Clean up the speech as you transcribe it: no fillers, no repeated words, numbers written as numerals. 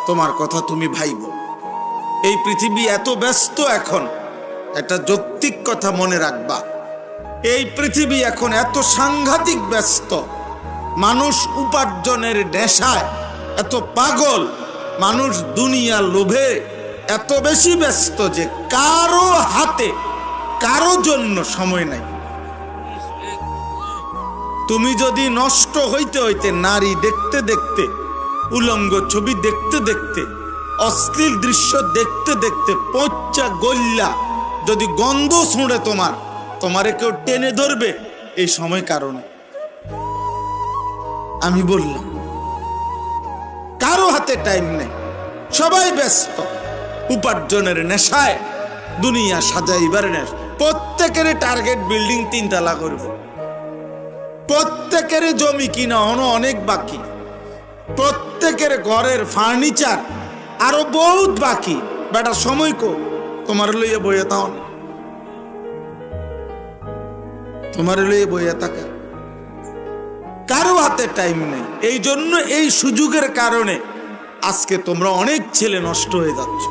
তোমার কথা তুমি ভাইব। এই পৃথিবী এত ব্যস্ত এখন, একটা যৌক্তিক কথা মনে রাখবা, এই পৃথিবী এখন এত সাংঘাতিক ব্যস্ত, মানুষ উপার্জনের নেশায় এত পাগল, মানুষ দুনিয়া লোভে এত বেশি ব্যস্ত যে কারো হাতে কারো জন্য সময় নাই। তুমি যদি নষ্ট হইতে হইতে, নারী দেখতে দেখতে, উলঙ্গ ছবি দেখতে দেখতে, অশ্লীল দৃশ্য দেখতে দেখতে পচা গল্লা যদি গন্ধ ছুঁড়ে তোমারে কেউ টেনে ধরবে, এই সময় কারণে আমি বললাম কারো হাতে টাইম নেই, সবাই ব্যস্ত উপার্জনের নেশায়, দুনিয়া সাজাইবার নেশা। প্রত্যেকের টার্গেট বিল্ডিং 3 তলা করবে, প্রত্যেকের জমি কিনা অনেক বাকি, প্রত্যেকের ঘরের ফার্নিচার আরো বহুত বাকি। বেটা সময় কো তোমার লইয়া বইয়া তাও, তোমার লইয়া বইয়া থাকা, কারো হাতে টাইম নেই। এই জন্য এই সুযোগের কারণে আজকে তোমরা অনেক ছেলে নষ্ট হয়ে যাচ্ছ।